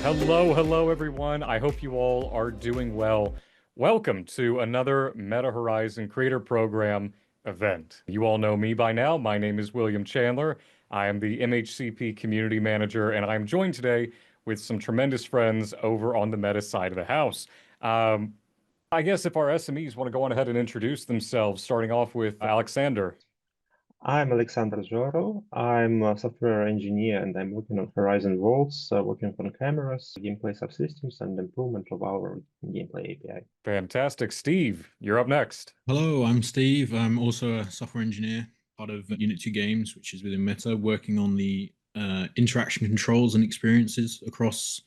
Hello, everyone. I hope you all are doing well. Welcome to another Meta Horizon Creator Program event. You all know me by now. My name is William Chandler. I am the MHCP Community Manager, and I'm joined today with some tremendous friends over on the Meta side of the house. Um, I guess if our SMEs want to go on ahead and introduce themselves, starting off with Alexander. I'm Alexander Zhorov. I'm a software engineer and I'm working on Horizon Worlds, working on cameras, gameplay subsystems, and improvement of our gameplay API. Fantastic. Steve, you're up next. Hello, I'm Steve. I'm also a software engineer, part of Unit 2 Games, which is within Meta, working on the interaction controls and experiences across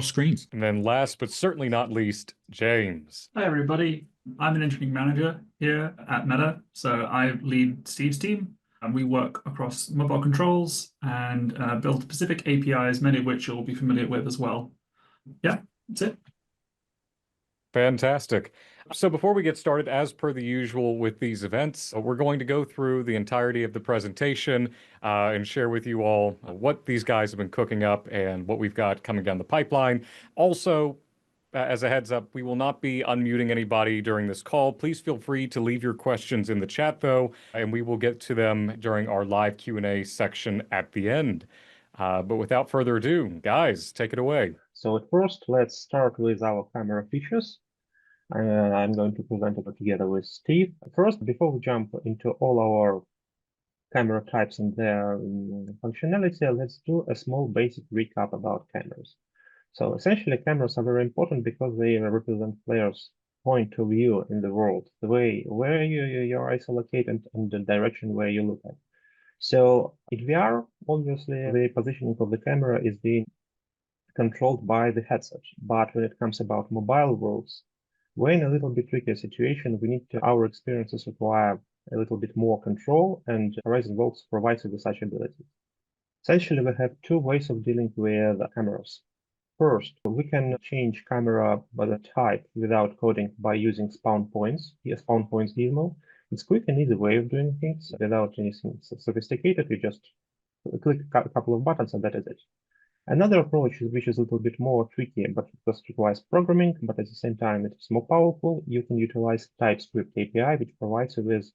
screens. And then last but certainly not least, James. Hi, everybody. I'm an engineering manager here at Meta. So I lead Steve's team, and we work across mobile controls and build specific APIs, many of which you'll be familiar with as well. Yeah, that's it. Fantastic. So before we get started, as per the usual with these events, we're going to go through the entirety of the presentation and share with you all what these guys have been cooking up and what we've got coming down the pipeline. Also, as a heads up, we will not be unmuting anybody during this call. Please feel free to leave your questions in the chat, though, and we will get to them during our live Q&A section at the end. But without further ado, guys, take it away. So at first, let's start with our camera features. I'm going to present it together with Steve. First, before we jump into all our camera types and their functionality, let's do a small basic recap about cameras. So essentially, cameras are very important because they represent players' point of view in the world, the way where your eyes are located and the direction where you look at. So in VR, obviously, the positioning of the camera is being controlled by the headset. But when it comes about mobile worlds, we're in a little bit trickier situation. Our experiences require a little bit more control, and Horizon Worlds provides us with such abilities. Essentially, we have two ways of dealing with cameras. First, we can change camera by the type without coding by using spawn points. Here, spawn points gizmo. It's a quick and easy way of doing things without anything sophisticated. You just click a couple of buttons and that is it. Another approach, which is a little bit more tricky, but it just requires programming, but at the same time it's more powerful. You can utilize TypeScript API, which provides you with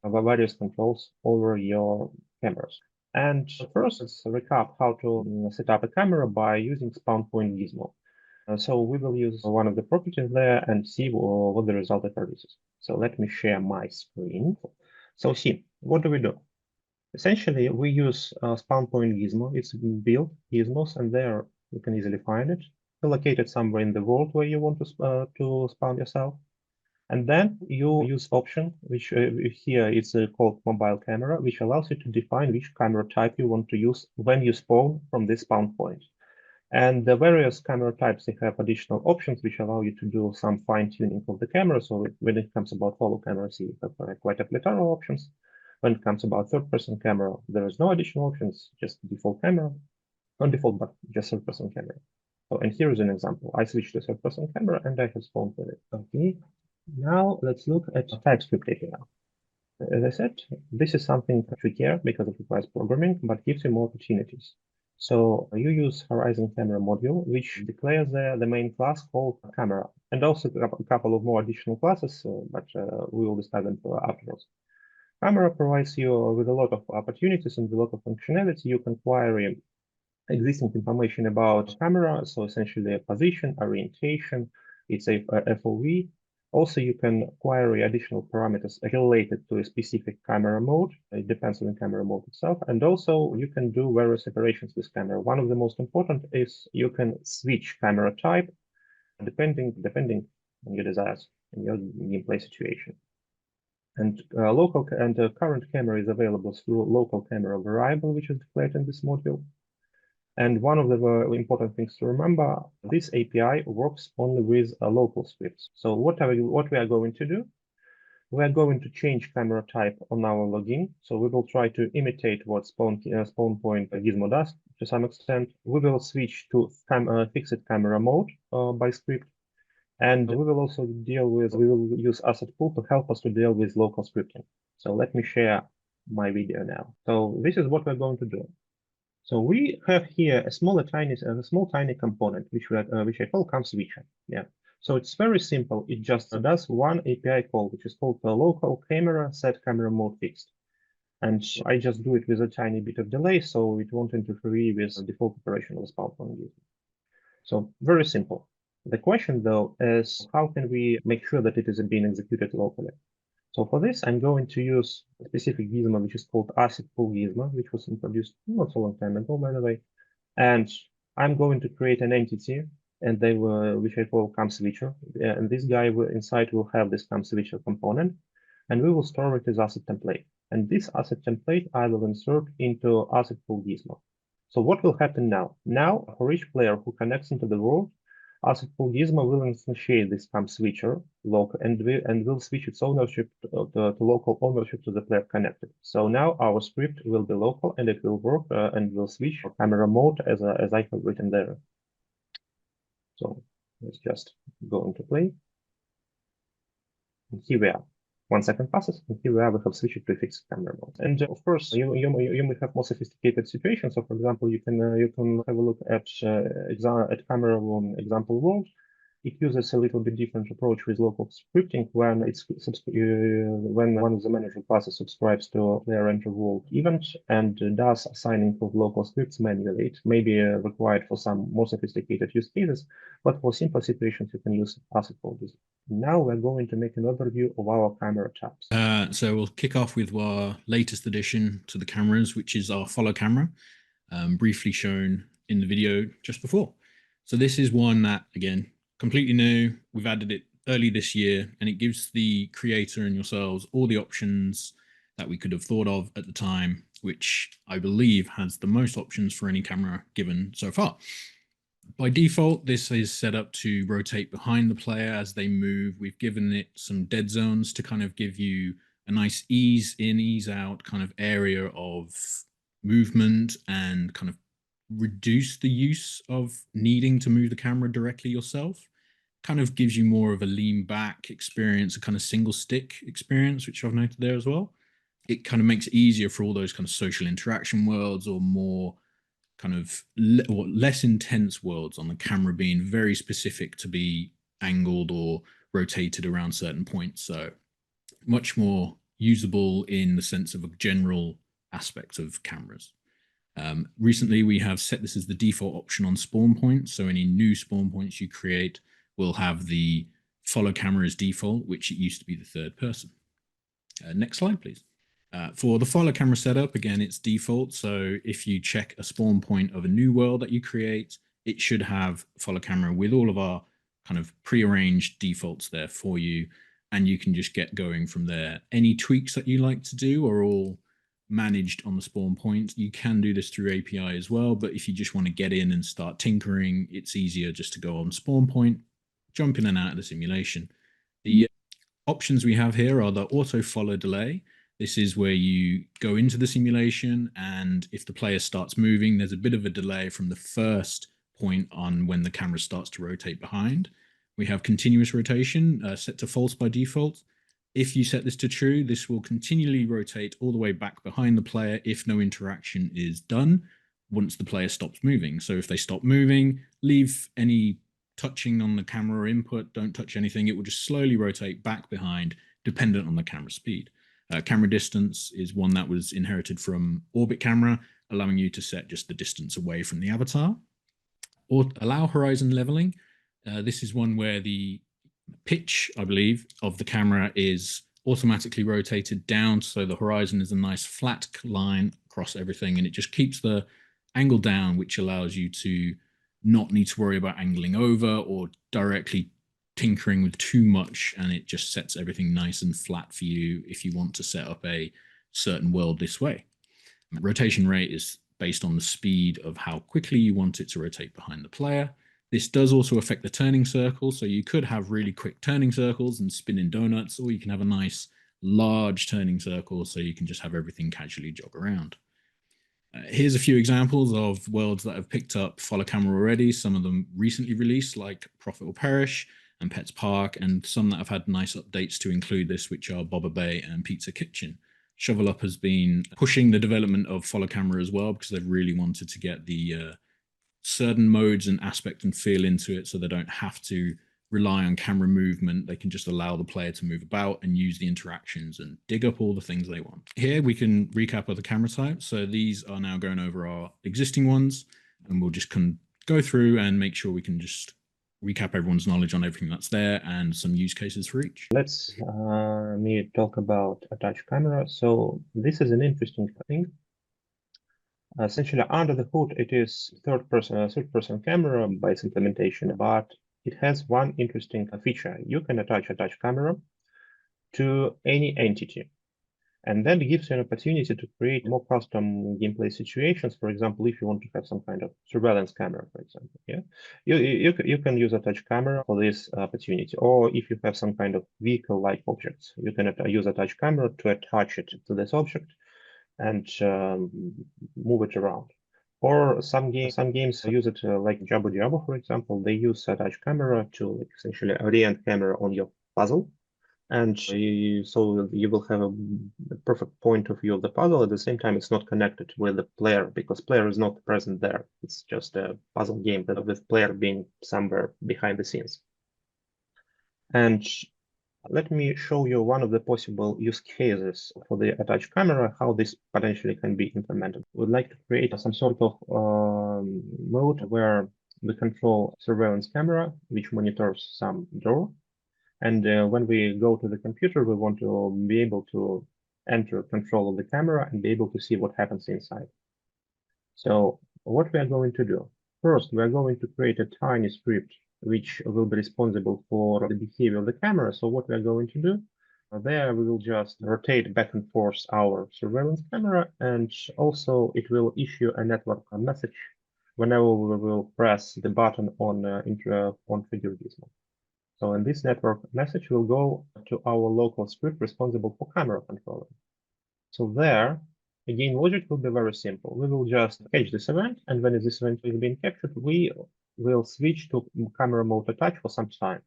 various controls over your cameras. And first, let's recap how to set up a camera by using spawn point gizmo. So we will use one of the properties there and see what the result produces. So let me share my screen. So see, what do we do? Essentially, we use spawn point gizmo. It's built gizmos, and there you can easily find it. Located somewhere in the world where you want to spawn yourself. And then you use option, which here it's called mobile camera, which allows you to define which camera type you want to use when you spawn from this spawn point. And the various camera types, they have additional options which allow you to do some fine tuning of the camera. So when it comes about follow cameras, you have quite a plethora of options. When it comes about third-person camera, there is no additional options, just default camera, not default, but just third-person camera. So, and here is an example. I switched to third-person camera and I have spawned with it. Okay, now let's look at TypeScript API. As I said, this is something trickier because it requires programming, but gives you more opportunities. So you use Horizon Camera module, which declares the main class called camera, and also a couple of more additional classes, but we will discuss them afterwards. Camera provides you with a lot of opportunities and a lot of functionality. You can query existing information about camera, so essentially position, orientation, it's a FOV. Also, you can query additional parameters related to a specific camera mode. It depends on the camera mode itself. And also, you can do various operations with camera. One of the most important is you can switch camera type depending on your desires and your gameplay situation. And current camera is available through local camera variable, which is declared in this module. And one of the important things to remember, this API works only with local scripts. So what we are going to do? We are going to change camera type on our login. So we will try to imitate what spawn point gizmo does to some extent. We will switch to fixed camera mode by script. And we will also we will use asset pool to help us to deal with local scripting. So let me share my video now. So this is what we're going to do. So we have here a small tiny component which I call cam switcher. Yeah. So it's very simple. It just does one API call, which is called the local camera set camera mode fixed. And I just do it with a tiny bit of delay, so it won't interfere with the default operation of the SpoutPoint gizmo. So very simple. The question though is how can we make sure that it is being executed locally? So for this, I'm going to use a specific gizmo, which is called asset pool gizmo, which was introduced not so long time ago, by the way. And I'm going to create an entity, and they will, which I call cam switcher. And this guy inside will have this cam switcher component, and we will store it as asset template. And this asset template I will insert into asset pool gizmo. So what will happen now? Now, for each player who connects into the world, asset pool gizmo will instantiate this cam switcher and will switch its ownership to local ownership to the player connected. So now our script will be local and it will work and will switch camera mode as I have written there. So let's just go into play. And here we are. 1 second passes, and here we are. We have switched to fixed camera mode. And of course, you may have more sophisticated situations. So, for example, you can have a look at camera example world. It uses a little bit different approach with local scripting when when one of the manager classes subscribes to a player enter world event and does assigning of local scripts manually. It may be required for some more sophisticated use cases, but for simple situations, you can use asset pool gizmo. Now we're going to make an overview of our camera types. So we'll kick off with our latest addition to the cameras, which is our follow camera, briefly shown in the video just before. So this is one that, again, completely new. We've added it early this year, and it gives the creator and yourselves all the options that we could have thought of at the time, which I believe has the most options for any camera given so far. By default, this is set up to rotate behind the player as they move. We've given it some dead zones to kind of give you a nice ease in, ease out kind of area of movement and kind of reduce the use of needing to move the camera directly yourself. Kind of gives you more of a lean back experience, a kind of single stick experience, which I've noted there as well. It kind of makes it easier for all those kind of social interaction worlds or more kind of less intense worlds on the camera being very specific to be angled or rotated around certain points. So much more usable in the sense of a general aspect of cameras. Recently, we have set this as the default option on spawn points. So any new spawn points you create will have the follow camera as default, which it used to be the third person. Next slide, please. For the follow camera setup, again, it's default. So if you check a spawn point of a new world that you create, it should have follow camera with all of our kind of prearranged defaults there for you. And you can just get going from there. Any tweaks that you like to do are all managed on the spawn point. You can do this through API as well, but if you just want to get in and start tinkering, it's easier just to go on spawn point, jump in and out of the simulation. The options we have here are the auto follow delay. This is where you go into the simulation, and if the player starts moving, there's a bit of a delay from the first point on when the camera starts to rotate behind. We have continuous rotation set to false by default. If you set this to true, this will continually rotate all the way back behind the player if no interaction is done once the player stops moving. So if they stop moving, leave any touching on the camera or input, don't touch anything. It will just slowly rotate back behind, dependent on the camera speed. Camera distance is one that was inherited from Orbit Camera, allowing you to set just the distance away from the avatar. Or allow horizon leveling. This is one where the pitch, I believe, of the camera is automatically rotated down, so the horizon is a nice flat line across everything, and it just keeps the angle down, which allows you to not need to worry about angling over or directly tinkering with too much, and it just sets everything nice and flat for you if you want to set up a certain world this way. Rotation rate is based on the speed of how quickly you want it to rotate behind the player. This does also affect the turning circle, so you could have really quick turning circles and spinning donuts, or you can have a nice large turning circle so you can just have everything casually jog around. Here's a few examples of worlds that have picked up follow camera already, some of them recently released like Profit or Perish and Pets Park, and some that have had nice updates to include this, which are Bobber Bay and Pizza Kitchen, Shovel Up has been pushing the development of follow camera as well, because they've really wanted to get the certain modes and aspect and feel into it, so they don't have to rely on camera movement. They can just allow the player to move about and use the interactions and dig up all the things they want. Here we can recap other camera types. So these are now going over our existing ones, and we'll just go through and make sure we can just recap everyone's knowledge on everything that's there and some use cases for each. Let's me talk about attached camera. So this is an interesting thing. Essentially, under the hood, it is third-person camera by its implementation, but it has one interesting feature. You can attach camera to any entity, and that gives you an opportunity to create more custom gameplay situations. For example, if you want to have some kind of surveillance camera, for example, yeah, you can use attached camera for this opportunity. Or if you have some kind of vehicle-like objects, you can use attached camera to attach it to this object and move it around. Or some games use it like Jabbo, for example. They use attached camera to essentially orient camera on your puzzle, and so you will have a perfect point of view of the puzzle. At the same time, it's not connected with the player, because player is not present there. It's just a puzzle game with player being somewhere behind the scenes. And let me show you one of the possible use cases for the attached camera, how this potentially can be implemented. We'd like to create some sort of mode where we control surveillance camera, which monitors some door. And when we go to the computer, we want to be able to enter control of the camera and be able to see what happens inside. So what we are going to do? First, we are going to create a tiny script which will be responsible for the behavior of the camera. So what we are going to do, there we will just rotate back and forth our surveillance camera, and also it will issue a network message whenever we will press the button on trigger gizmo. So in this network message will go to our local script responsible for camera controlling. So there, again, logic will be very simple. We will just catch this event, and when this event is being captured, we will switch to camera mode attach for some time.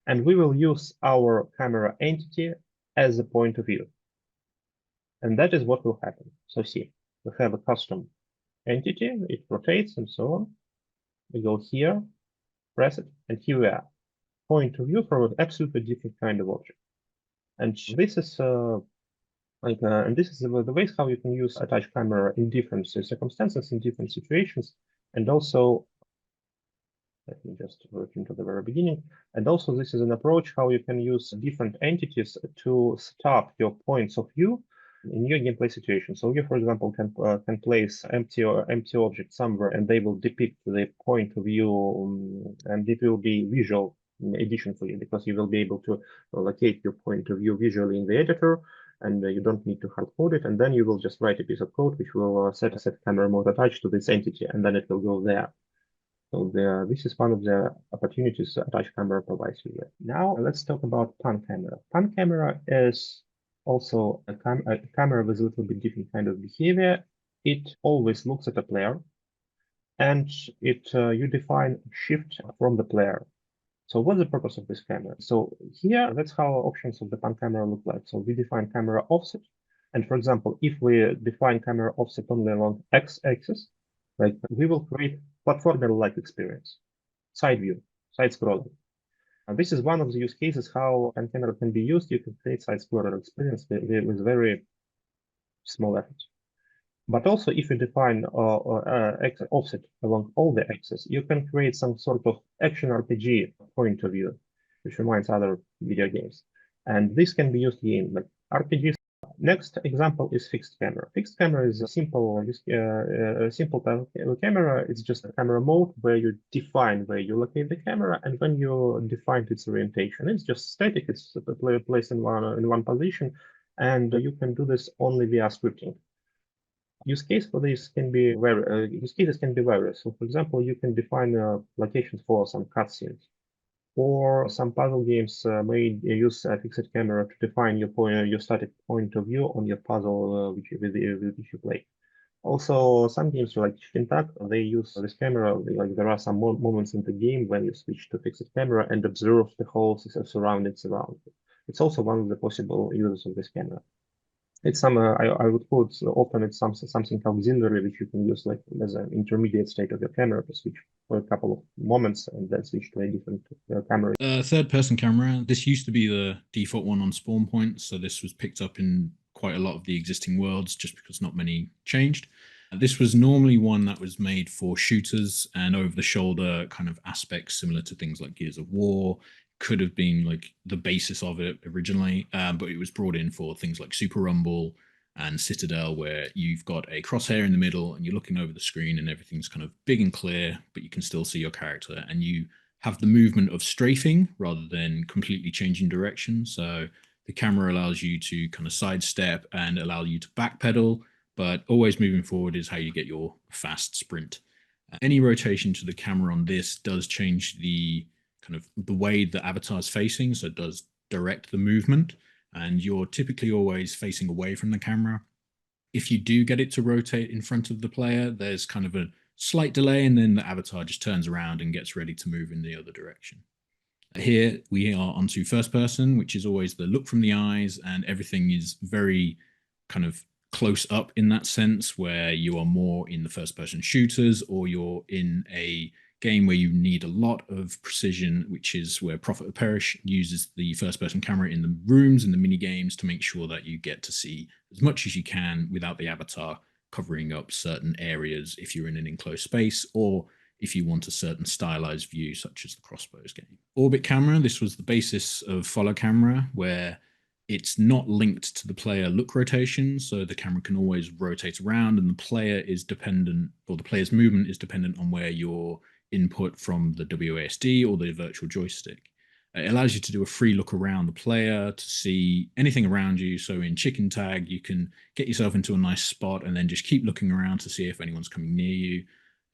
And we will use our camera entity as a point of view. And that is what will happen. So see, we have a custom entity, it rotates and so on. We go here, press it, and here we are. Point of view from an absolutely different kind of object. And this is and this is the ways how you can use attached camera in different circumstances, in different situations, and also, let me just work into the very beginning. And also, this is an approach how you can use different entities to stop your points of view in your gameplay situation. So you, for example, can place empty object somewhere, and they will depict the point of view, and it will be visual addition for you, because you will be able to locate your point of view visually in the editor, and you don't need to hard code it. And then you will just write a piece of code which will set camera mode attached to this entity, and then it will go there. So this is one of the opportunities attached camera provides you with. Now let's talk about pan camera. Pan camera is also a camera with a little bit different kind of behavior. It always looks at a player, and you define shift from the player. So what's the purpose of this camera? So here, that's how options of the pan camera look like. So we define camera offset. And for example, if we define camera offset only along x-axis, like we will create platformer-like experience, side view, side scrolling. And this is one of the use cases how pan camera can be used. You can create side scroller experience with very small effort. But also, if you define offset along all the axes, you can create some sort of action RPG point of view, which reminds other video games. And this can be used in like RPGs. Next example is fixed camera. Fixed camera is a simple type of camera. It's just a camera mode where you define where you locate the camera, and when you define its orientation, it's just static. It's placed in one position, and you can do this only via scripting. Use case for this can be use cases can be various. So, for example, you can define locations for some cutscenes, or some puzzle games may use a fixed camera to define your static point of view on your puzzle which you play. Also, some games like Chicken Tag, they use this camera. Like there are some moments in the game when you switch to fixed camera and observe the whole surroundings around you. It's also one of the possible uses of this camera. It's some I would put often it's something auxiliary which you can use like as an intermediate state of your camera to switch for a couple of moments and then switch to a different camera. Third person camera. This used to be the default one on spawn points, so this was picked up in quite a lot of the existing worlds just because not many changed. This was normally one that was made for shooters and over the shoulder kind of aspects similar to things like Gears of War. Could have been like the basis of it originally, but it was brought in for things like Super Rumble and Citadel, where you've got a crosshair in the middle and you're looking over the screen and everything's kind of big and clear, but you can still see your character and you have the movement of strafing rather than completely changing direction. So the camera allows you to kind of sidestep and allow you to backpedal, but always moving forward is how you get your fast sprint. Any rotation to the camera on this does change the kind of the way the avatar is facing, so it does direct the movement, and you're typically always facing away from the camera. If you do get it to rotate in front of the player, there's kind of a slight delay, and then the avatar just turns around and gets ready to move in the other direction. Here we are onto first person, which is always the look from the eyes, and everything is very kind of close up in that sense, where you are more in the first person shooters or you're in a game where you need a lot of precision, which is where Prophet of Perish uses the first person camera in the rooms and the mini games to make sure that you get to see as much as you can without the avatar covering up certain areas if you're in an enclosed space or if you want a certain stylized view, such as the Crossbows game. Orbit camera, this was the basis of follow camera, where it's not linked to the player look rotation, so the camera can always rotate around and the player is dependent, or the player's movement is dependent on where your input from the WASD or the virtual joystick. It allows you to do a free look around the player to see anything around you. So in chicken tag, you can get yourself into a nice spot and then just keep looking around to see if anyone's coming near you.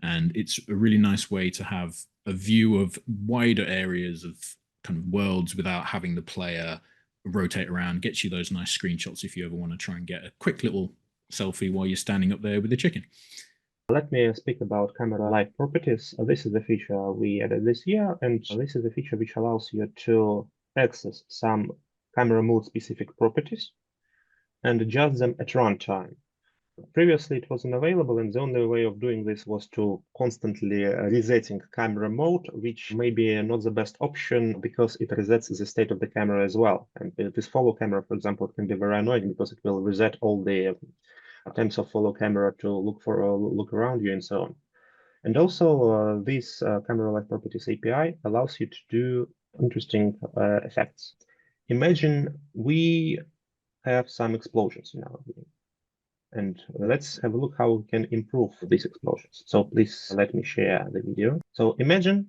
And it's a really nice way to have a view of wider areas of kind of worlds without having the player rotate around, gets you those nice screenshots if you ever want to try and get a quick little selfie while you're standing up there with the chicken. Let me speak about camera live properties. This is a feature we added this year, and this is a feature which allows you to access some camera mode specific properties and adjust them at runtime. Previously, it wasn't available, and the only way of doing this was to constantly resetting camera mode, which may be not the best option because it resets the state of the camera as well. And this follow camera, for example, it can be very annoying because it will reset all the attempts of follow camera to look around you and so on. And also, this camera live properties API allows you to do interesting effects. Imagine we have some explosions in our game. And let's have a look how we can improve these explosions. So please let me share the video. So imagine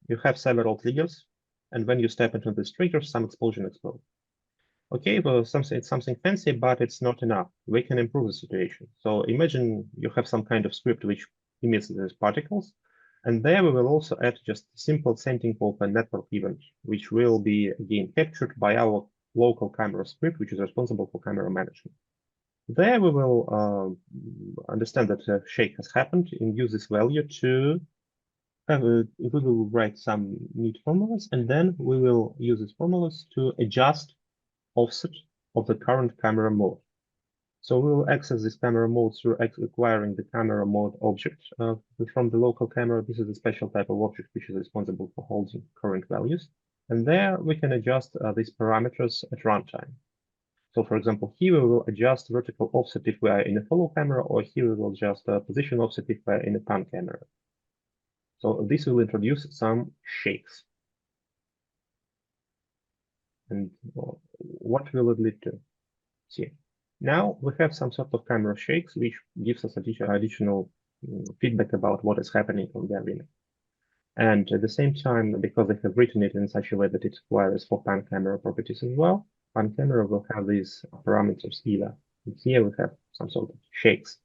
you have several triggers, and when you step into this trigger, some explosion explodes. Okay, well, it's something fancy, but it's not enough. We can improve the situation. So imagine you have some kind of script which emits these particles, and there we will also add just a simple sending of a network event, which will be again captured by our local camera script, which is responsible for camera management. There we will understand that a shake has happened and use this value to we will write some neat formulas, and then we will use these formulas to adjust offset of the current camera mode. So we will access this camera mode through acquiring the camera mode object from the local camera. This is a special type of object which is responsible for holding current values. And there we can adjust these parameters at runtime. So for example, here we will adjust vertical offset if we are in a follow camera, or here we will adjust position offset if we are in a pan camera. So this will introduce some shakes. And what will it lead to? See, now we have some sort of camera shakes, which gives us additional feedback about what is happening on the arena. And at the same time, because they have written it in such a way that it requires for pan camera properties as well, pan camera will have these parameters either. And here we have some sort of shakes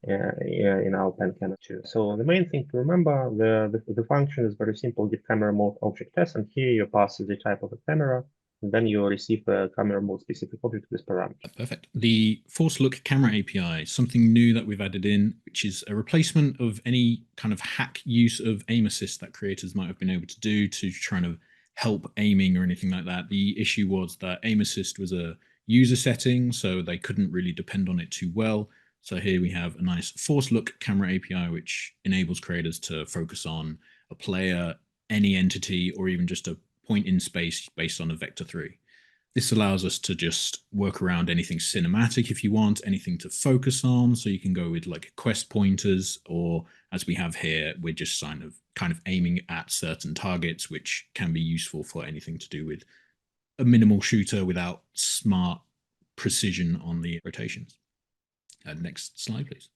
in our pan camera too. So the main thing to remember, the function is very simple: give camera mode object s, and here you pass the type of a camera, and then you receive a camera mode specific object with parameters. Perfect. The force look camera API, something new that we've added in, which is a replacement of any kind of hack use of aim assist that creators might have been able to do to try to help aiming or anything like that. The issue was that aim assist was a user setting, so they couldn't really depend on it too well. So here we have a nice force look camera API, which enables creators to focus on a player, any entity, or even just a point in space based on a vector 3. This allows us to just work around anything cinematic if you want, anything to focus on. So you can go with like quest pointers, or as we have here, we're just kind of aiming at certain targets, which can be useful for anything to do with a minimal shooter without smart precision on the rotations. Next slide, please.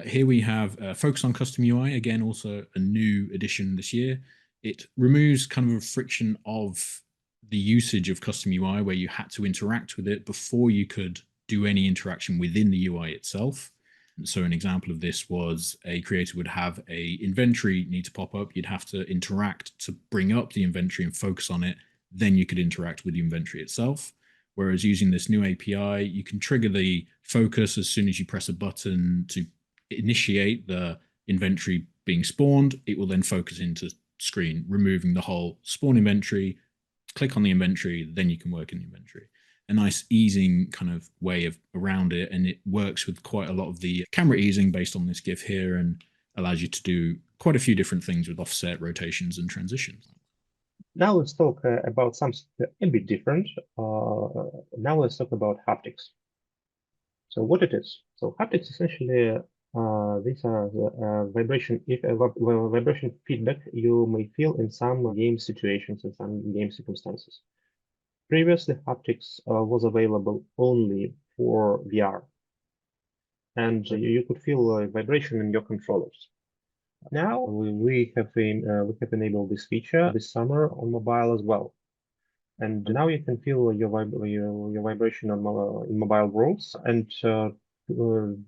Here we have Focus on Custom UI, again, also a new addition this year. It removes kind of a friction of the usage of custom UI where you had to interact with it before you could do any interaction within the UI itself. And so an example of this was a creator would have a inventory need to pop up. You'd have to interact to bring up the inventory and focus on it. Then you could interact with the inventory itself. Whereas using this new API, you can trigger the focus as soon as you press a button to initiate the inventory being spawned. It will then focus into screen, removing the whole spawn inventory. Click on the inventory, then you can work in the inventory. A nice easing kind of way of around it, and it works with quite a lot of the camera easing based on this GIF here, and allows you to do quite a few different things with offset, rotations, and transitions. Now let's talk about something a bit different. Now let's talk about haptics. So what it is? So haptics essentially these are the vibration feedback you may feel in some game situations, in some game circumstances. Previously, haptics was available only for VR, and you could feel vibration in your controllers. Now we have enabled this feature this summer on mobile as well. And now you can feel your vibration in mobile worlds, and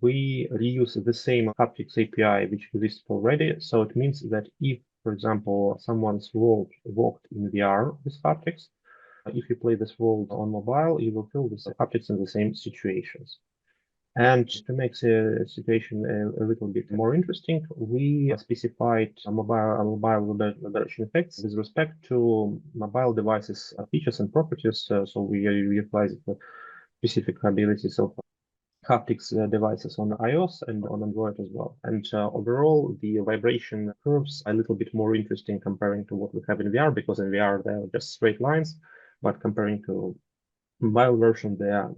we reuse the same haptics API which exists already. So it means that if, for example, someone's world walked in VR with haptics, if you play this world on mobile, you will feel the haptics in the same situations. And to make the situation a little bit more interesting, we specified mobile vibration effects with respect to mobile devices features and properties. So we utilize the specific abilities of haptics devices on iOS and on Android as well. And overall, the vibration curves are a little bit more interesting comparing to what we have in VR, because in VR they're just straight lines, but comparing to mobile version, they are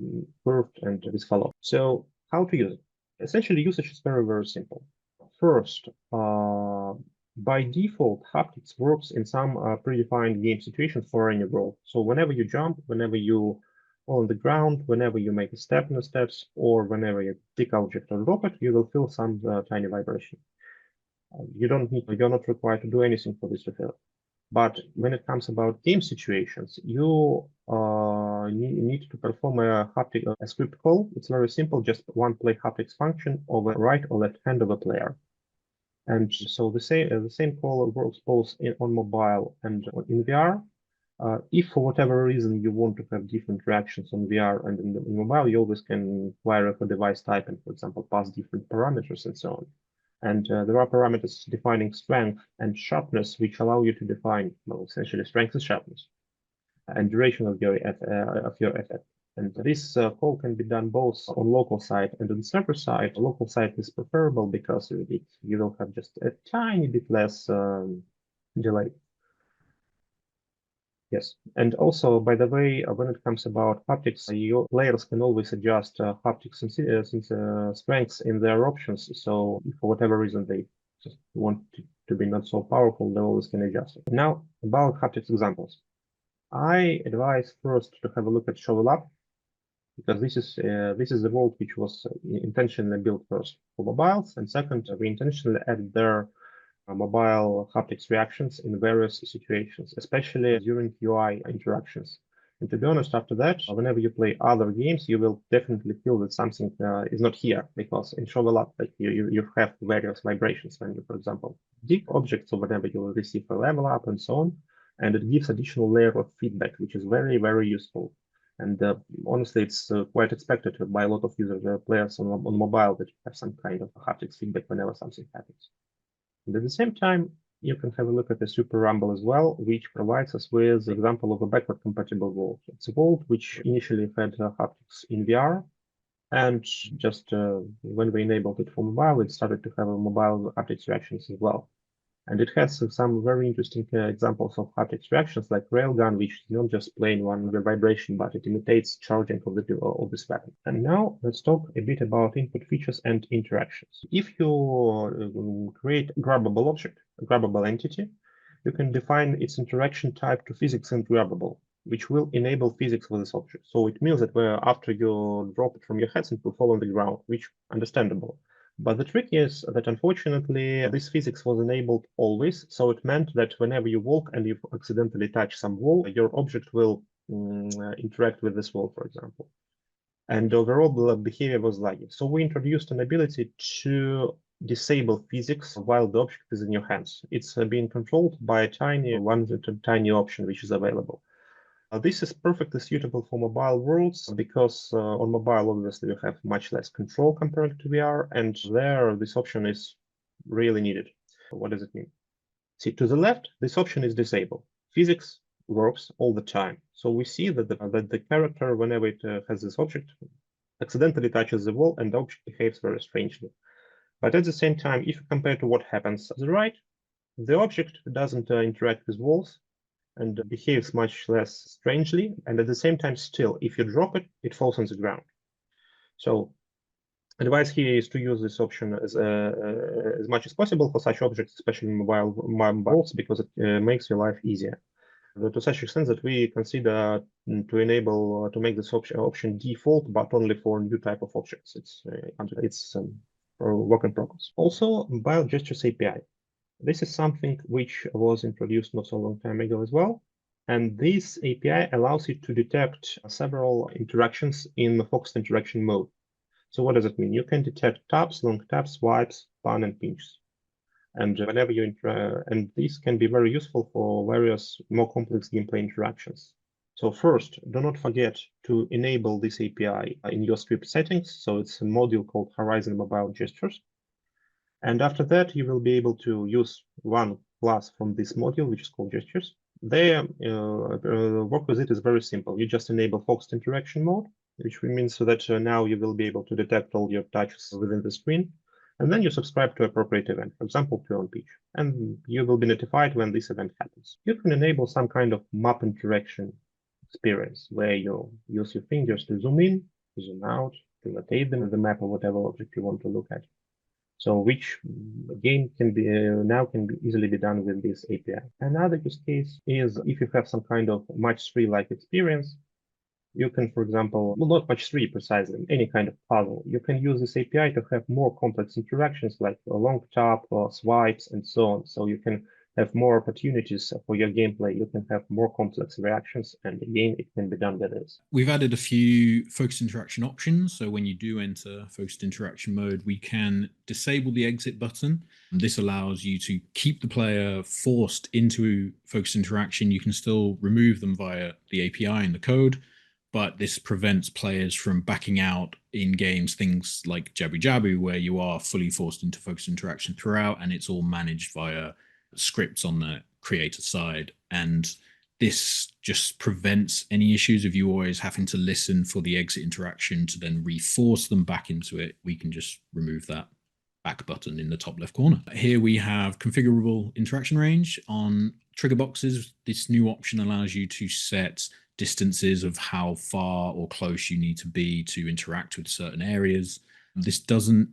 curved and this follow. So how to use it? Essentially, usage is very, very simple. First, by default, haptics works in some predefined game situations for any role. So whenever you jump, whenever you on the ground, whenever you make a step in the steps, or whenever you pick object or drop it, you will feel some tiny vibration. You're not required to do anything for this to feel. But when it comes about game situations, you need to perform a script call. It's very simple, just one play haptics function over right or left hand of a player. And so the same call works both on mobile and in VR. If for whatever reason you want to have different reactions on VR and in mobile, you always can query for device type and, for example, pass different parameters and so on. And there are parameters defining strength and sharpness, which allow you to define, well, essentially strength and sharpness, and duration of your effect. And this call can be done both on local side and on server side. Local side is preferable because you will have just a tiny bit less delay. Yes, and also, by the way, when it comes about haptics, your players can always adjust haptics strengths in their options. So if for whatever reason they just want to be not so powerful, they always can adjust it. Now, about haptics examples. I advise first to have a look at Shovel Up, because this is the world which was intentionally built first for mobiles, and second, we intentionally added their mobile haptics reactions in various situations, especially during UI interactions. And to be honest, after that, whenever you play other games, you will definitely feel that something is not here, because in Shovel Up, like you have various vibrations when you, for example, dig objects, or whenever you will receive a level up and so on, and it gives additional layer of feedback, which is very, very useful. And honestly, it's quite expected by a lot of players on mobile that have some kind of haptics feedback whenever something happens. And at the same time, you can have a look at the Super Rumble as well, which provides us with the example of a backward compatible vault. It's a vault which initially had haptics in VR, and just when we enabled it for mobile, it started to have a mobile haptics reactions as well. And it has some very interesting examples of haptics reactions, like Railgun, which is not just plain one vibration, but it imitates charging of this weapon. And now let's talk a bit about input features and interactions. If you create a grabbable object, a grabbable entity, you can define its interaction type to physics and grabbable, which will enable physics for this object. So it means that after you drop it from your headset, it will fall on the ground, which understandable. But the trick is that unfortunately this physics was enabled always, so it meant that whenever you walk and you accidentally touch some wall, your object will interact with this wall, for example. And overall the behavior was laggy. So we introduced an ability to disable physics while the object is in your hands. It's being controlled by a tiny option which is available. This is perfectly suitable for mobile worlds because on mobile, obviously, you have much less control compared to VR, and there this option is really needed. What does it mean? See, to the left, this option is disabled. Physics works all the time. So we see that the character, whenever it has this object, accidentally touches the wall and the object behaves very strangely. But at the same time, if you compare to what happens to the right, the object doesn't interact with walls and behaves much less strangely, and at the same time still, if you drop it, it falls on the ground. So advice here is to use this option as much as possible for such objects, especially mobile worlds, because it makes your life easier. To such extent that we consider to make this option default, but only for new type of objects. It's a work in progress. Also, mobile gestures API. This is something which was introduced not so long time ago as well. And this API allows you to detect several interactions in the focused interaction mode. So what does it mean? You can detect taps, long taps, swipes, pan, and pinches. And whenever and these can be very useful for various more complex gameplay interactions. So first, do not forget to enable this API in your script settings. So it's a module called Horizon Mobile Gestures. And after that, you will be able to use one class from this module, which is called gestures. Work with it is very simple. You just enable focused interaction mode, which means that now you will be able to detect all your touches within the screen. And then you subscribe to appropriate event, for example, to on pitch. And you will be notified when this event happens. You can enable some kind of map interaction experience where you use your fingers to zoom in, zoom out, to rotate them in the map or whatever object you want to look at. So which again can be easily be done with this API. Another use case is if you have some kind of match 3-like experience, you can, for example, well, not match 3 precisely, any kind of puzzle. You can use this API to have more complex interactions like a long tap or swipes and so on. So you can have more opportunities for your gameplay. You can have more complex reactions, and again, it can be done with this. We've added a few focused interaction options. So when you do enter focused interaction mode, we can disable the exit button. This allows you to keep the player forced into focused interaction. You can still remove them via the API and the code, but this prevents players from backing out in games, things like Jabby Jabby, where you are fully forced into focused interaction throughout, and it's all managed via scripts on the creator side. And this just prevents any issues of you always having to listen for the exit interaction to then reforce them back into it. We can just remove that back button in the top left corner. Here we have configurable interaction range on trigger boxes. This new option allows you to set distances of how far or close you need to be to interact with certain areas. This doesn't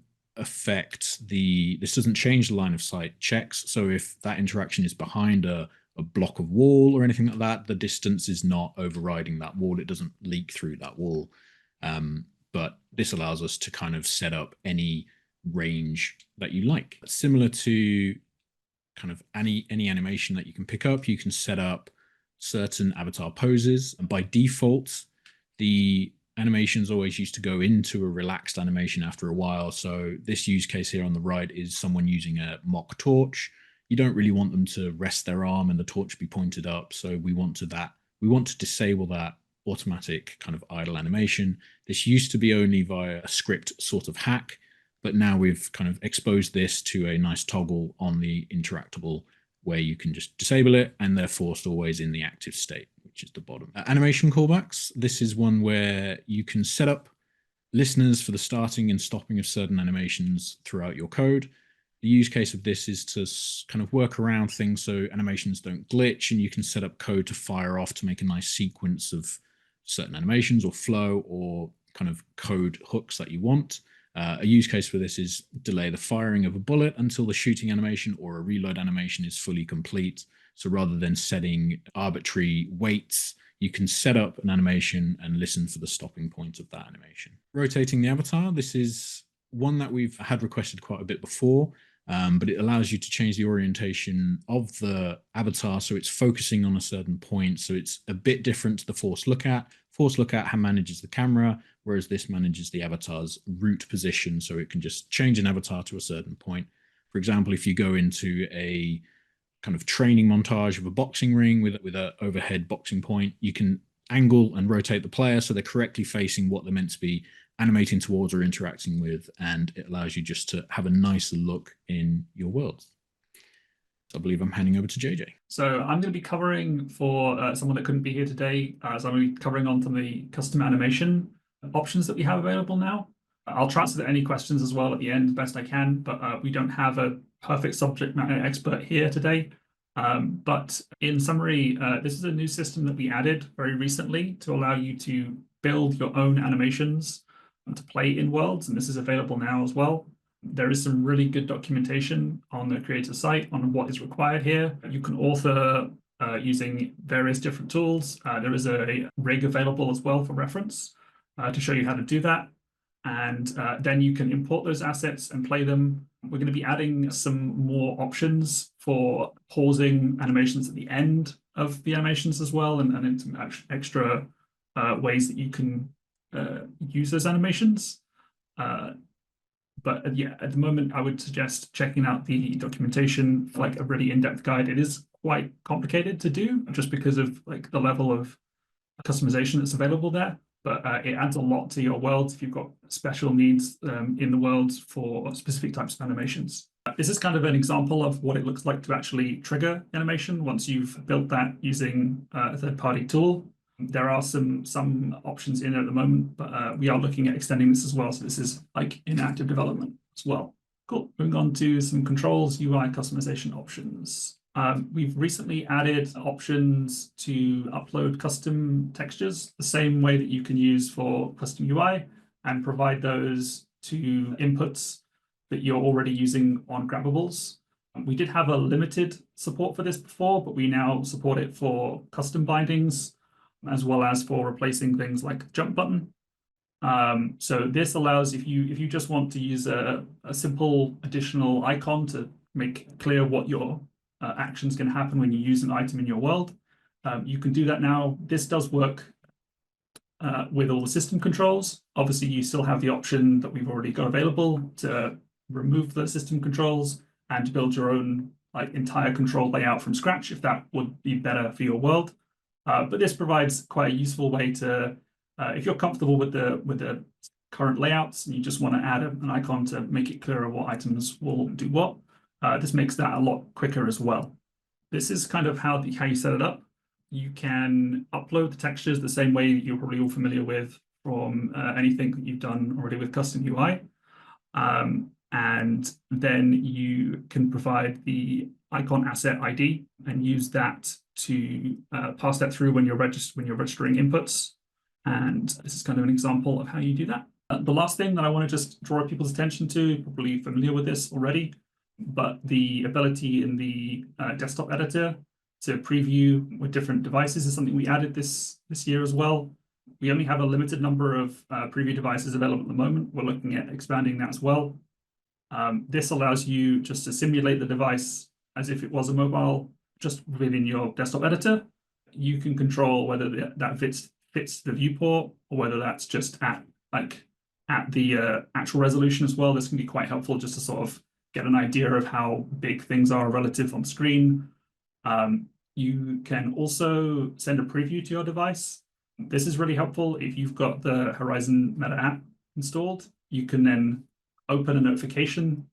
change the line of sight checks. So if that interaction is behind a block of wall or anything like that, the distance is not overriding that wall. It doesn't leak through that wall. But this allows us to kind of set up any range that you like. Similar to kind of any animation that you can pick up, you can set up certain avatar poses. And by default, the animations always used to go into a relaxed animation after a while. So this use case here on the right is someone using a mock torch. You don't really want them to rest their arm and the torch be pointed up. So we want to disable that automatic kind of idle animation. This used to be only via a script sort of hack, but now we've kind of exposed this to a nice toggle on the interactable where you can just disable it and they're forced always in the active state, which is the bottom. Animation callbacks. This is one where you can set up listeners for the starting and stopping of certain animations throughout your code. The use case of this is to kind of work around things so animations don't glitch, and you can set up code to fire off to make a nice sequence of certain animations or flow or kind of code hooks that you want. A use case for this is delay the firing of a bullet until the shooting animation or a reload animation is fully complete. So rather than setting arbitrary weights, you can set up an animation and listen for the stopping point of that animation. Rotating the avatar. This is one that we've had requested quite a bit before, but it allows you to change the orientation of the avatar so it's focusing on a certain point. So it's a bit different to the force lookout. Force lookout manages the camera, whereas this manages the avatar's root position, so it can just change an avatar to a certain point. For example, if you go into a kind of training montage of a boxing ring with an overhead boxing point, you can angle and rotate the player so they're correctly facing what they're meant to be animating towards or interacting with, and it allows you just to have a nicer look in your worlds. So I believe I'm handing over to JJ. So I'm going to be covering for someone that couldn't be here today. So I'm going to be covering on some of the custom animation options that we have available now. I'll try to answer any questions as well at the end, best I can, but we don't have a perfect subject matter expert here today. But in summary, this is a new system that we added very recently to allow you to build your own animations to play in worlds, and this is available now as well. There is some really good documentation on the creator site on what is required here. You can author using various different tools. There is a rig available as well for reference to show you how to do that. And then you can import those assets and play them. We're going to be adding some more options for pausing animations at the end of the animations as well, and some extra ways that you can use those animations. But yeah, at the moment, I would suggest checking out the documentation for like a really in-depth guide. It is quite complicated to do just because of like the level of customization that's available there. But it adds a lot to your worlds if you've got special needs in the worlds for specific types of animations. This is kind of an example of what it looks like to actually trigger animation once you've built that using a third-party tool. There are some options in it at the moment, but we are looking at extending this as well. So this is like in active development as well. Cool. Moving on to some controls, UI customization options. We've recently added options to upload custom textures the same way that you can use for custom UI and provide those to inputs that you're already using on grabbables. We did have a limited support for this before, but we now support it for custom bindings as well as for replacing things like the jump button. So this allows, if you just want to use a simple additional icon to make clear what your action's going to happen when you use an item in your world, you can do that now. This does work with all the system controls. Obviously, you still have the option that we've already got available to remove the system controls and to build your own like entire control layout from scratch if that would be better for your world. But this provides quite a useful way to, if you're comfortable with the current layouts and you just want to add an icon to make it clearer what items will do what, this makes that a lot quicker as well. This is kind of how you set it up. You can upload the textures the same way that you're probably all familiar with from anything that you've done already with custom UI. And then you can provide the icon asset ID and use that to pass that through when you're registering inputs. And this is kind of an example of how you do that. The last thing that I want to just draw people's attention to, probably familiar with this already, but the ability in the desktop editor to preview with different devices is something we added this year as well. We only have a limited number of preview devices available at the moment. We're looking at expanding that as well. This allows you just to simulate the device as if it was a mobile just within your desktop editor. You can control whether that fits the viewport or whether that's just at the actual resolution as well. This can be quite helpful just to sort of get an idea of how big things are relative on screen. You can also send a preview to your device. This is really helpful if you've got the Horizon Meta app installed. You can then open a notification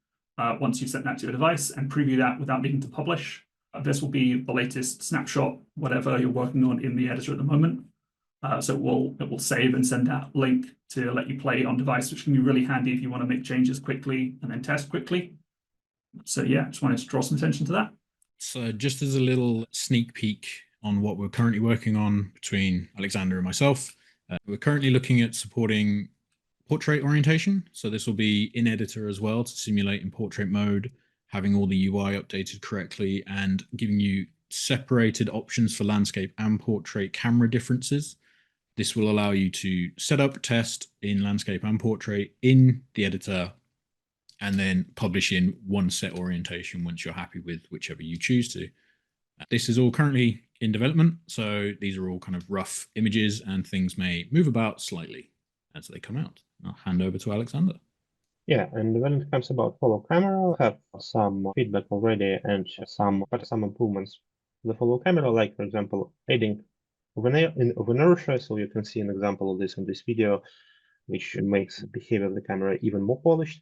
once you've sent that to your device and preview that without needing to publish. This will be the latest snapshot, whatever you're working on in the editor at the moment. So it will save and send that link to let you play on device, which can be really handy if you want to make changes quickly and then test quickly. So yeah, just wanted to draw some attention to that. So just as a little sneak peek on what we're currently working on between Alexander and myself, we're currently looking at supporting portrait orientation. So this will be in editor as well to simulate in portrait mode, having all the UI updated correctly and giving you separated options for landscape and portrait camera differences. This will allow you to set up, test in landscape and portrait in the editor, and then publish in one set orientation once you're happy with whichever you choose to. This is all currently in development, so these are all kind of rough images and things may move about slightly as they come out. I'll hand over to Alexander. Yeah, and when it comes about follow camera, I have some feedback already and some improvements to the follow camera, like for example, adding of inertia. So you can see an example of this in this video, which makes the behavior of the camera even more polished.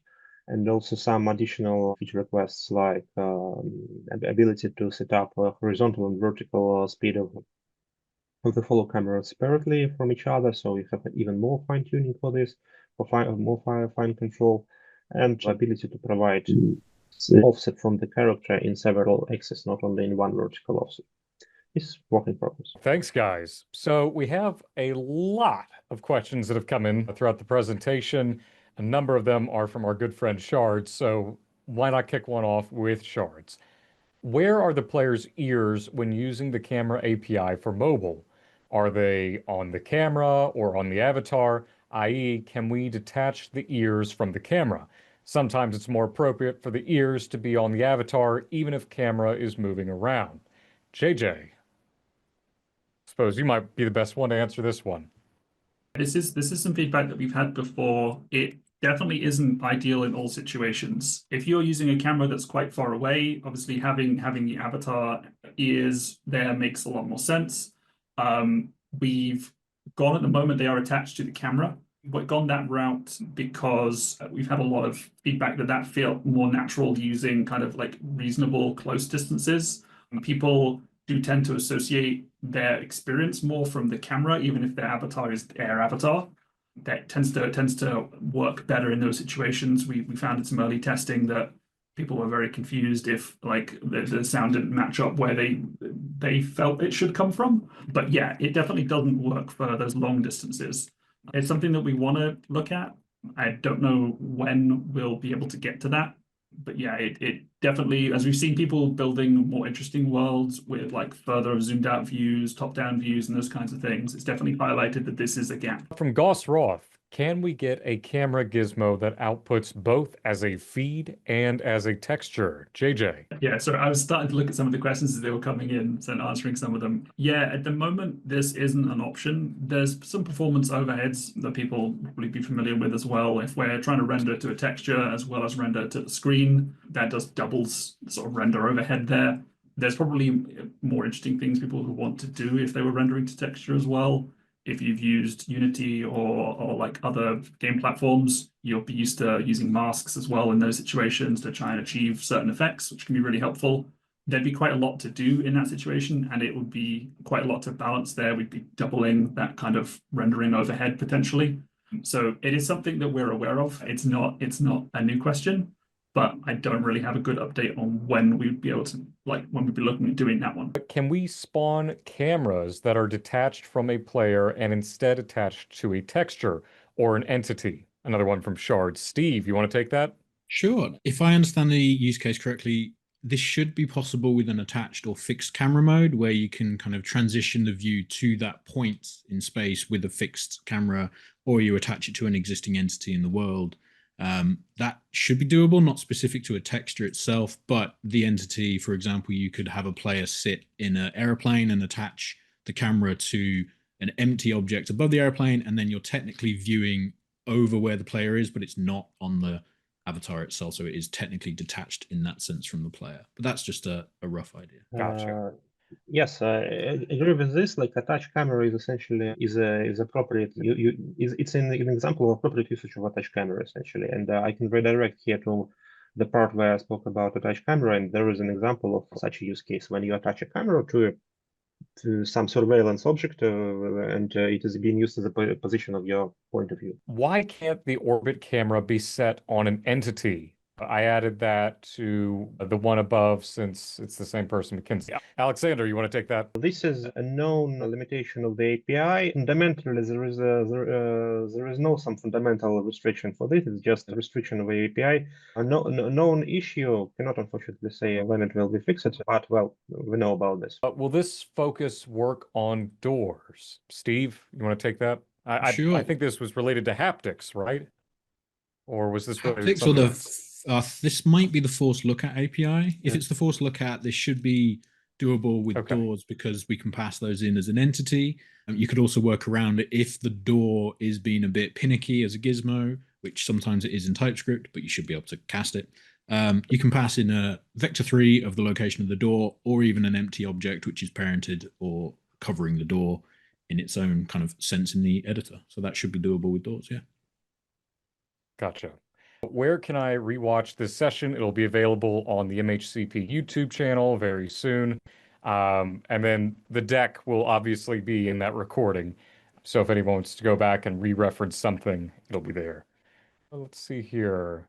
And also some additional feature requests like ability to set up a horizontal and vertical speed of the follow camera separately from each other. So you have even more fine tuning for this, for fine control, and ability to provide offset from the character in several axes, not only in one vertical offset. It's work in progress. Thanks, guys. So we have a lot of questions that have come in throughout the presentation. A number of them are from our good friend Shards. So why not kick one off with Shards? Where are the player's ears when using the camera API for mobile? Are they on the camera or on the avatar? i.e., can we detach the ears from the camera? Sometimes it's more appropriate for the ears to be on the avatar, even if camera is moving around. JJ, suppose you might be the best one to answer this one. This is some feedback that we've had before. It definitely isn't ideal in all situations. If you're using a camera that's quite far away, obviously having the avatar ears there makes a lot more sense. We've gone at the moment, they are attached to the camera. We've gone that route because we've had a lot of feedback that felt more natural using kind of like reasonable close distances. People do tend to associate their experience more from the camera, even if their avatar is their avatar. That tends to work better in those situations. We found in some early testing that people were very confused if like the sound didn't match up where they felt it should come from. But yeah, it definitely doesn't work for those long distances. It's something that we want to look at. I don't know when we'll be able to get to that. But yeah, it definitely, as we've seen people building more interesting worlds with like further zoomed out views, top-down views, and those kinds of things, it's definitely highlighted that this is a gap. From Goss Roth, can we get a camera gizmo that outputs both as a feed and as a texture? JJ. Yeah, so I was starting to look at some of the questions as they were coming in and answering some of them. Yeah, at the moment, this isn't an option. There's some performance overheads that people will probably be familiar with as well. If we're trying to render to a texture as well as render to the screen, that does doubles sort of render overhead there. There's probably more interesting things people would want to do if they were rendering to texture as well. If you've used Unity or like other game platforms, you'll be used to using masks as well in those situations to try and achieve certain effects, which can be really helpful. There'd be quite a lot to do in that situation, and it would be quite a lot to balance there. We'd be doubling that kind of rendering overhead potentially. So it is something that we're aware of. It's not a new question, but I don't really have a good update on when we'd be able to, like, when we'd be looking at doing that one. Can we spawn cameras that are detached from a player and instead attached to a texture or an entity? Another one from Shard. Steve, you want to take that? Sure. If I understand the use case correctly, this should be possible with an attached or fixed camera mode where you can kind of transition the view to that point in space with a fixed camera, or you attach it to an existing entity in the world. That should be doable, not specific to a texture itself, but the entity, for example, you could have a player sit in an airplane and attach the camera to an empty object above the airplane, and then you're technically viewing over where the player is, but it's not on the avatar itself, so it is technically detached in that sense from the player. But that's just a rough idea. Gotcha. Yes, I agree with this. Like attached camera is essentially is appropriate. It's an example of appropriate usage of attached camera essentially, and I can redirect here to the part where I spoke about attached camera, and there is an example of such a use case when you attach a camera to some surveillance object, and it is being used as a position of your point of view. Why can't the orbit camera be set on an entity? I added that to the one above since it's the same person, McKinsey. Alexander, you want to take that? This is a known limitation of the API. Fundamentally, there is no some fundamental restriction for this. It's just a restriction of the API. A known issue, cannot unfortunately say when it will be fixed, but well, we know about this. Will this focus work on doors? Steve, you want to take that? I Sure. think this was related to haptics, right? Or was this related to Haptics or something else? this might be the force lookout API. If Yeah. it's the force lookout, this should be doable with Okay. doors because we can pass those in as an entity. You could also work around it if the door is being a bit pinicky as a gizmo, which sometimes it is in TypeScript, but you should be able to cast it. You can pass in a vector3 of the location of the door, or even an empty object which is parented or covering the door in its own kind of sense in the editor. So that should be doable with doors, yeah. Gotcha. Where can I rewatch this session? It'll be available on the MHCP YouTube channel very soon. And then the deck will obviously be in that recording. So if anyone wants to go back and re-reference something, it'll be there. Let's see here.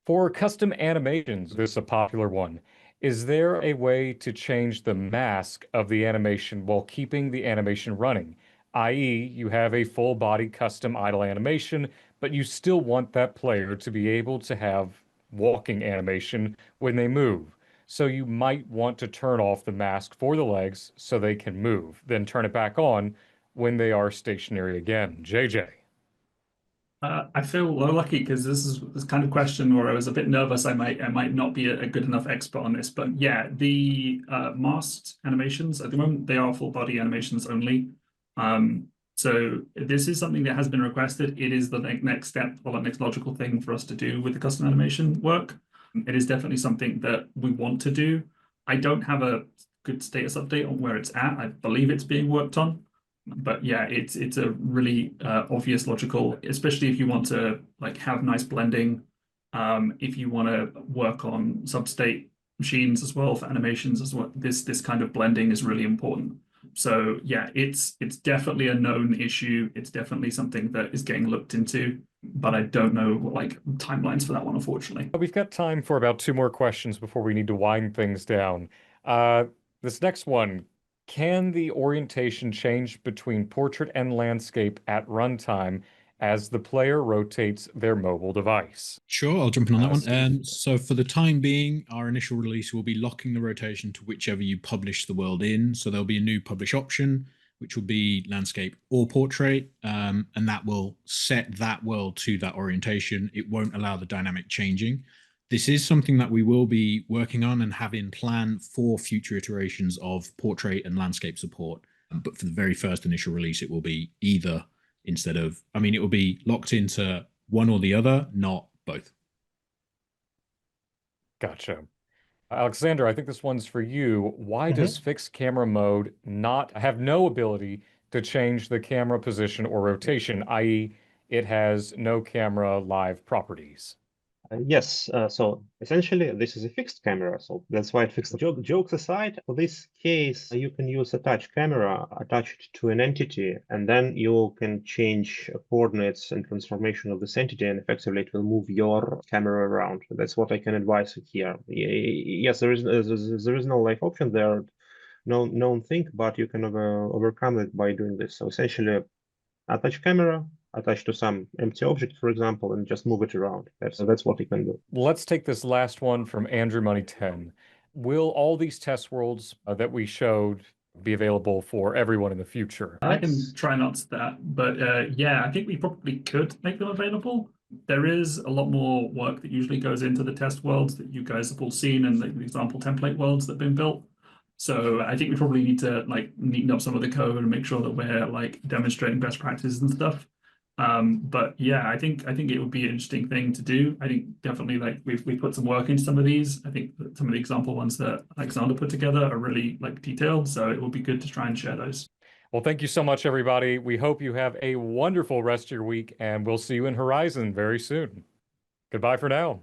For custom animations, this is a popular one. Is there a way to change the mask of the animation while keeping the animation running? i.e., you have a full body custom idle animation, but you still want that player to be able to have walking animation when they move. So you might want to turn off the mask for the legs so they can move, then turn it back on when they are stationary again. JJ. I feel low lucky because this is this kind of question where I was a bit nervous. I might not be a good enough expert on this, but yeah, the masked animations at the moment they are full body animations only. So this is something that has been requested. It is the next step or the next logical thing for us to do with the custom animation work. It is definitely something that we want to do. I don't have a good status update on where it's at. I believe it's being worked on. But yeah, it's a really obvious logical, especially if you want to like have nice blending. If you want to work on substate machines as well for animations as well, this kind of blending is really important. So yeah, it's definitely a known issue. It's definitely something that is getting looked into, but I don't know like timelines for that one, unfortunately. We've got time for about 2 more questions before we need to wind things down. This next one, can the orientation change between portrait and landscape at runtime as the player rotates their mobile device? Sure, I'll jump in on that one. Steve. So for the time being, our initial release will be locking the rotation to whichever you publish the world in. So there'll be a new publish option, which will be landscape or portrait, and that will set that world to that orientation. It won't allow the dynamic changing. This is something that we will be working on and have in plan for future iterations of portrait and landscape support. But for the very first initial release, it will be either instead of, I mean, it will be locked into one or the other, not both. Gotcha. Alexander, I think this one's for you. Why does fixed camera mode not have no ability to change the camera position or rotation, i.e., it has no camera live properties? Yes, so essentially this is a fixed camera, so that's why it fixed. Jokes aside, for this case, you can use attached camera attached to an entity, and then you can change coordinates and transformation of this entity, and effectively it will move your camera around. That's what I can advise here. Yes, there is no live option there, no known thing, but you can overcome it by doing this. So essentially, attach camera attached to some empty object, for example, and just move it around. That's what you can do. Let's take this last one from Andrew Money 10. Will all these test worlds that we showed be available for everyone in the future? I can try and answer that, but yeah, I think we probably could make them available. There is a lot more work that usually goes into the test worlds that you guys have all seen and the example template worlds that have been built. So I think we probably need to like neaten up some of the code and make sure that we're like demonstrating best practices and stuff. But yeah, I think it would be an interesting thing to do. I think definitely like we've put some work into some of these. I think that some of the example ones that Alexander put together are really like detailed. So it would be good to try and share those. Well, thank you so much, everybody. We hope you have a wonderful rest of your week, and we'll see you in Horizon very soon. Goodbye for now.